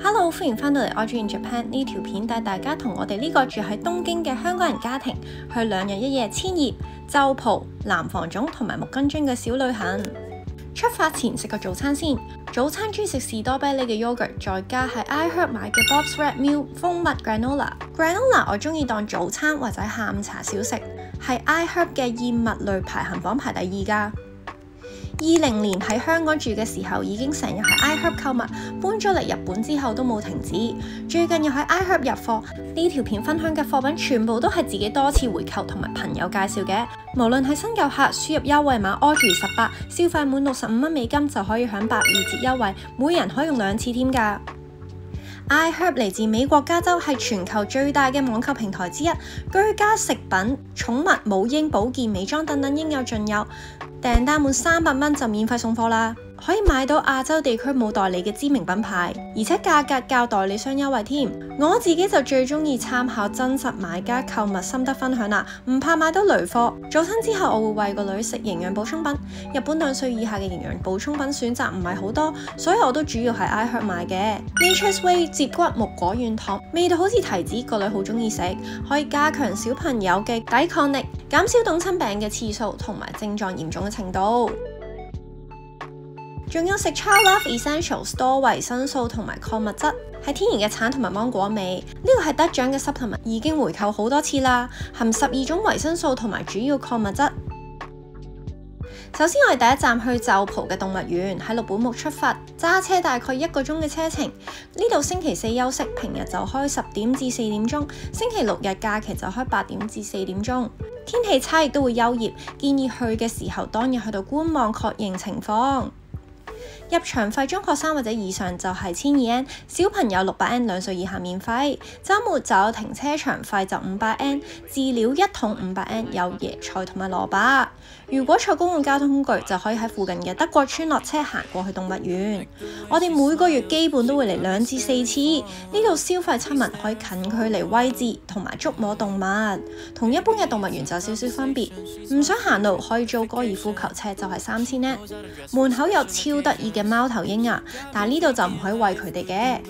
Hello， 歡迎返到嚟 Audrey in Japan 呢條片，帶大家同我哋呢個住喺東京嘅香港人家庭去2日1夜千葉、就蒲、南房總同埋木根津嘅小旅行。出發前食個早餐先，早餐中意食士多啤梨嘅 yogurt， 再加喺 iHerb 買嘅 Bob's Red Mill 蜂蜜 granola。granola 我中意當早餐或者下午茶小食，係 iHerb 嘅燕麥類排行榜排第2㗎。2020年喺香港住嘅時候，已經成日喺 iHerb 購物，搬咗嚟日本之後都冇停止。最近又喺 iHerb 入貨，呢條片分享嘅貨品全部都係自己多次回購同埋朋友介紹嘅。無論係新舊客，輸入優惠碼 Audrey18，消費滿65蚊美金就可以享82折優惠，每人可以用2次添㗎。iHerb 嚟自美國加州，係全球最大嘅網購平台之一，居家食品、寵物、母嬰、保健、美妝等等應有盡有。訂單滿300蚊就免費送貨啦，可以買到亞洲地區冇代理嘅知名品牌，而且價格較代理商優惠添。我自己就最中意參考真實買家購物心得分享啦，唔怕買到雷貨。早餐之後我會餵個女食營養補充品，日本2歲以下嘅營養補充品選擇唔係好多，所以我都主要喺 iHerb 買嘅。Nature's Way 接骨木果軟糖，味道好似提子，個女好中意食，可以加強小朋友嘅抵抗力，減少凍親病嘅次數同埋症狀嚴重嘅程度。仲有食 Child Love Essentials 多維生素同埋礦物質，係天然嘅橙同埋芒果味。呢個係得獎嘅 supplement， 已經回購好多次啦，含12種維生素同埋主要礦物質。首先我哋第一站去就蒲嘅動物園，喺六本木出發，揸車大概1個鐘嘅車程。呢度星期4休息，平日就開10點至4點鐘，星期6日假期就開8點至4點鐘。天氣差亦都會休業，建議去嘅時候當日去到觀望確認情況。入場費中學生或者以上就係1200 yen， 小朋友600 yen， 2歲以下免費。週末就有停車場費就500 yen， 飼料1桶500 yen， 有椰菜同埋蘿蔔。如果坐公共交通工具就可以喺附近嘅德國村落車行過去動物園。我哋每個月基本都會嚟2至4次，呢度消費親民，可以近距離餵飼同埋觸摸動物，同一般嘅動物園就少少分別。唔想行路可以租高爾夫球車，就係3000 yen。門口有超得意嘅貓頭鷹啊，但係呢度就唔可以餵佢哋嘅。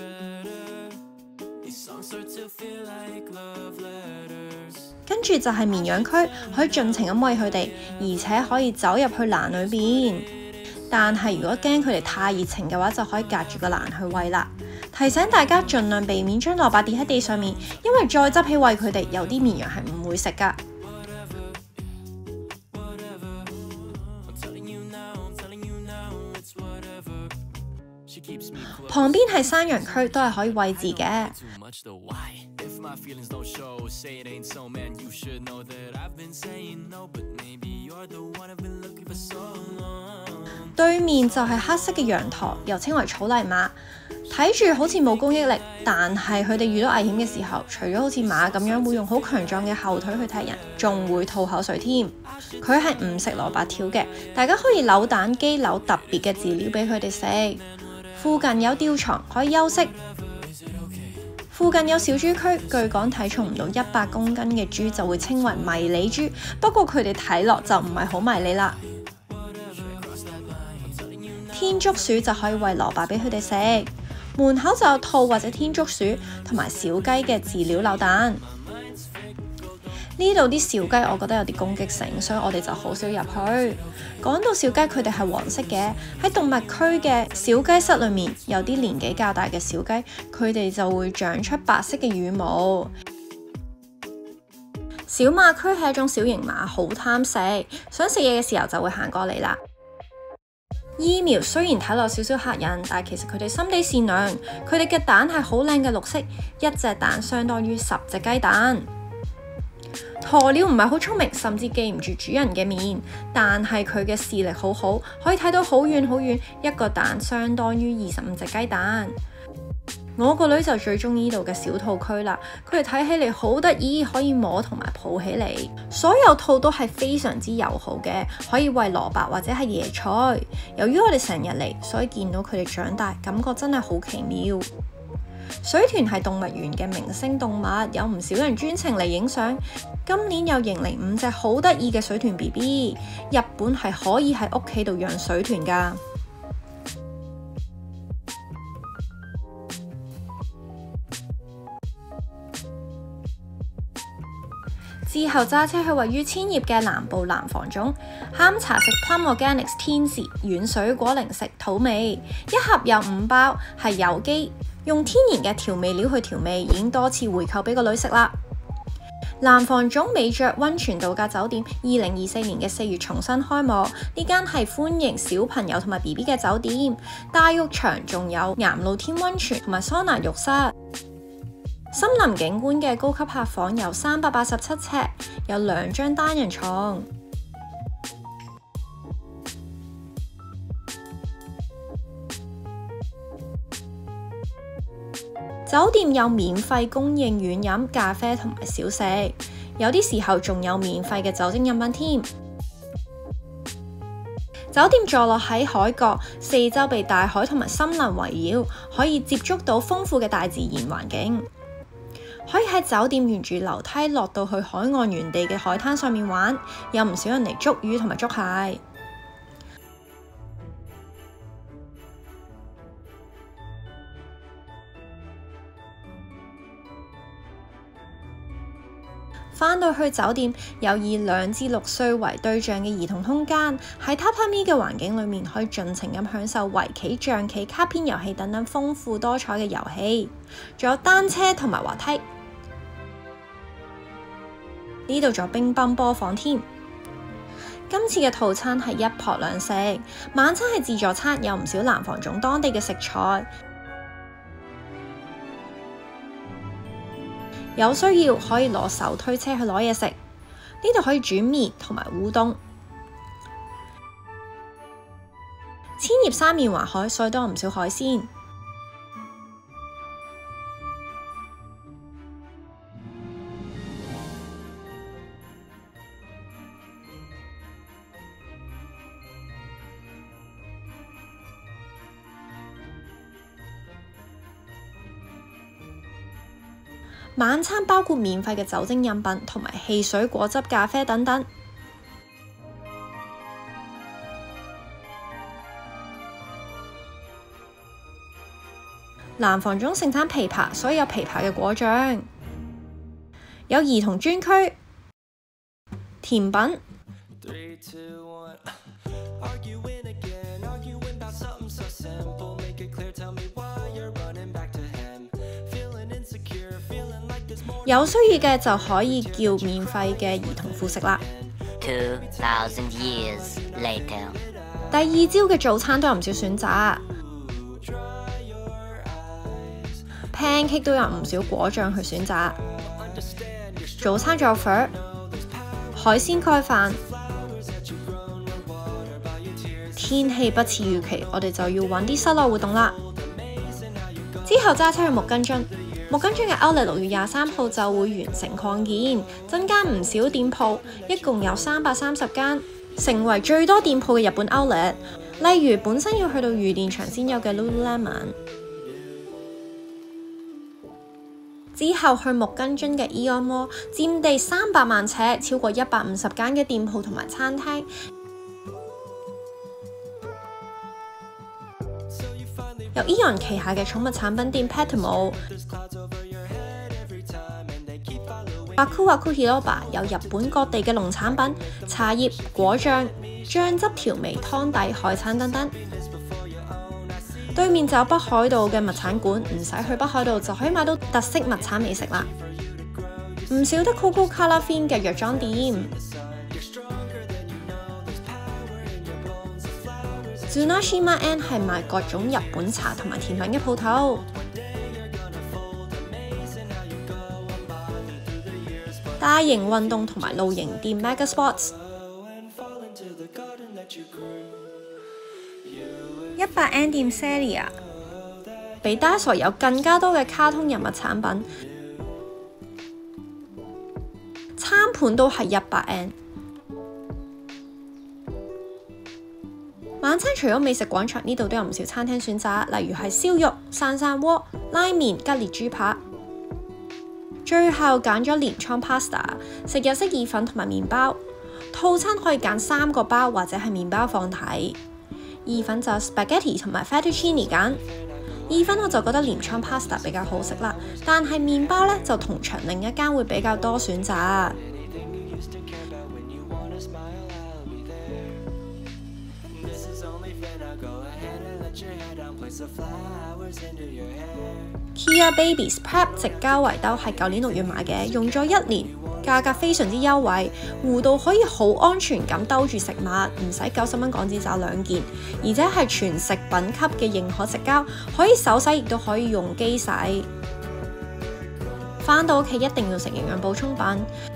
跟住就係綿羊區，可以盡情咁餵佢哋，而且可以走入去欄裏邊。但係如果驚佢哋太熱情嘅話，就可以隔住個欄去餵啦。提醒大家盡量避免將蘿蔔跌喺地上面，因為再執起餵佢哋，有啲綿羊係唔會食㗎。旁邊係山羊區，都係可以餵飼嘅。對面就係黑色嘅羊駝，又稱為草泥馬，睇住好似冇攻擊力，但係佢哋遇到危險嘅時候，除咗好似馬咁樣會用好強壯嘅後腿去踢人，仲會吐口水添。佢係唔食蘿蔔條嘅，大家可以扭蛋機扭特別嘅飼料俾佢哋食。附近有吊床可以休息。附近有小豬區，據講體重唔到100公斤嘅豬就會稱為迷你豬，不過佢哋睇落就唔係好迷你啦。天竺鼠就可以餵蘿蔔俾佢哋食。門口就有兔或者天竺鼠同埋小雞嘅飼料扭蛋。呢度啲小雞我覺得有啲攻擊性，所以我哋就好少入去。講到小雞，佢哋係黃色嘅。喺動物區嘅小雞室裏面，有啲年紀較大嘅小雞，佢哋就會長出白色嘅羽毛。小馬區係一種小型馬，好貪食，想食嘢嘅時候就會行過嚟啦。伊苗雖然睇落少少嚇人，但其實佢哋心地善良，佢哋嘅蛋係好靚嘅綠色，一隻蛋相當於10隻雞蛋。鴕鳥唔係好聰明，甚至記唔住主人嘅面，但係佢嘅視力好好，可以睇到好遠好遠，一個蛋相當於25隻雞蛋。我個女就最中意呢度嘅小兔區啦，佢哋睇起嚟好得意，可以摸同埋抱起嚟。所有兔都係非常之友好嘅，可以餵蘿蔔或者係椰菜。由於我哋成日嚟，所以見到佢哋長大，感覺真係好奇妙。水豚係動物園嘅明星動物，有唔少人專程嚟影相。今年又迎嚟5隻好得意嘅水豚 BB， 日本係可以喺屋企度養水豚㗎。之後揸車去位於千葉嘅南部南房種，下午茶食 Plum Organics 天使軟水果零食土味，一盒有5包，係有機，用天然嘅調味料去調味，已經多次回購俾個女食啦。南房種美雀溫泉度假酒店2024年嘅4月重新開幕，呢間係歡迎小朋友同埋 BB 嘅酒店，大浴場仲有岩露天溫泉同埋桑拿浴室。森林景觀嘅高級客房有387尺，有2張單人床。酒店有免費供應軟飲、咖啡同埋小食，有啲時候仲有免費嘅酒精飲品添。酒店坐落喺海角，四周被大海同埋森林圍繞，可以接觸到豐富嘅大自然環境。可以喺酒店沿住樓梯落到去海岸原地嘅海灘上面玩，有唔少人嚟捉魚同埋捉蟹。返到去酒店，有以2至6歲為對象嘅兒童空間，喺榻榻米嘅環境裏面可以盡情咁享受圍棋、象棋、卡片遊戲等等豐富多彩嘅遊戲，仲有單車同埋滑梯。呢度仲有乒乓波房添。今次嘅套餐係1泊2食，晚餐係自助餐，有唔少南房種當地嘅食材。有需要可以攞手推車去攞嘢食。呢度可以煮麵同埋烏冬。千葉3面環海，所以都有唔少海鮮。晚餐包括免費嘅酒精飲品同埋汽水、果汁、咖啡等等。南房種盛產枇杷，所以有枇杷嘅果醬，有兒童專區、甜品。有需要嘅就可以叫免費嘅兒童副食啦。2000 years later， 第2朝嘅早餐都有唔少選擇 ，pancake 都有唔少果醬去選擇。早餐仲有粉、海鮮蓋飯。天氣不似預期，我哋就要揾啲室內活動啦。之後揸車去木根津。木根津嘅 Outlet 6月23號就會完成擴建，增加唔少店鋪，一共有330間，成為最多店鋪嘅日本 Outlet。例如本身要去到御殿場先有嘅 Lululemon， 之後去木根津嘅 Aeon Mall， 佔地300萬尺，超過150間嘅店鋪同埋餐廳。由 Aeon 旗下嘅寵物產品店 Petimo、Waku Waku Hiroba 有日本各地嘅農產品、茶葉、果醬、醬汁調味、湯底、海產等等。對面就有北海道嘅物產館，唔使去北海道就可以買到特色物產美食啦。唔少得 Coco Color Fin 嘅藥妝店。Tsunashima N 係賣各種日本茶同埋甜品嘅鋪頭。大型運動同埋露營店 Mega Sports。100N 店 Celia 比 Daiso 有更加多嘅卡通人物產品，餐盤都係100N。晚餐除咗美食廣場，呢度都有唔少餐廳選擇，例如係燒肉、散散鍋、拉麵吉列豬扒。最後揀咗鎌倉 pasta， 食日式意粉同埋麵包。套餐可以揀3個包或者係麵包放題。意粉就 spaghetti 同埋 fettuccine 揀。意粉我就覺得鎌倉 pasta 比較好食啦，但係麵包呢就同場另一間會比較多選擇。Kia Babies Prep 直膠圍兜係舊年6月買嘅，用咗1年，價格非常之優惠，糊到可以好安全咁兜住食物，唔使90蚊港紙找2件，而且係全食品級嘅認可直膠，可以手洗亦都可以用機洗。返到屋企一定要食營養補充品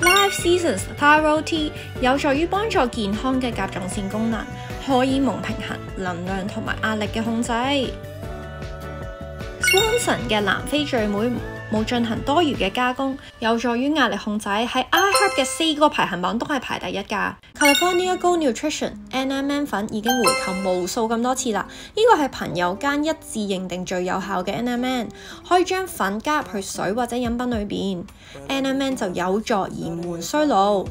Life Seasons Thyroid Tea 有助於幫助健康嘅甲狀腺功能、荷爾蒙平衡、能量同埋壓力嘅控制。Swanson 嘅南非醉妹冇進行多餘嘅加工，有助於壓力控制，喺 iHerb 嘅4個排行榜都係排第1㗎。California Gold Nutrition NMN 粉已經回購無數咁多次啦，呢個係朋友間一致認定最有效嘅 NMN， 可以將粉加入去水或者飲品裏邊 ，NMN 就有助延緩衰老。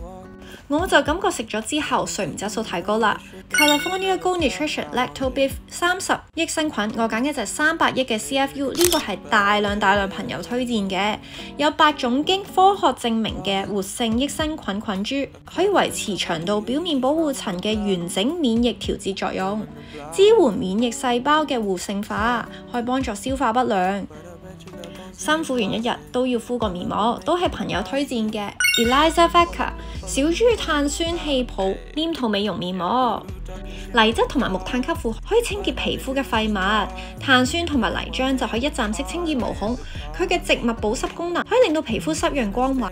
我就感覺食咗之後睡眠質素提高啦。California Gold Nutrition Lacto Beef 30益生菌，我揀嘅就係300億嘅 CFU， 呢個係大量朋友推薦嘅，有8種經科學證明嘅活性益生菌菌株，可以維持腸道表面保護層嘅完整免疫調節作用，支援免疫細胞嘅活性化，可以幫助消化不良。辛苦完一日都要敷個面膜，都係朋友推薦嘅 Eliza Vecca 小豬碳酸氣泡黏土美容面膜，泥質同埋木炭吸附可以清潔皮膚嘅廢物，碳酸同埋泥漿就可以一站式清潔毛孔，佢嘅植物保濕功能可以令到皮膚濕潤光滑。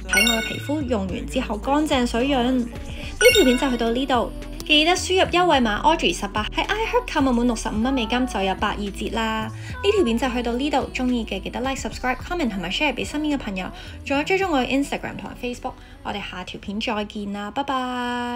睇我嘅皮膚用完之後乾淨水潤，呢條片就去到呢度。記得輸入優惠碼 Audrey18 喺 iHerb 購物滿65蚊美金就有82折啦！呢條片就去到呢度，中意嘅記得 like、subscribe、comment 同埋 share 俾身邊嘅朋友，仲有追蹤我嘅 Instagram 同埋 Facebook。我哋下條片再見啦，拜拜！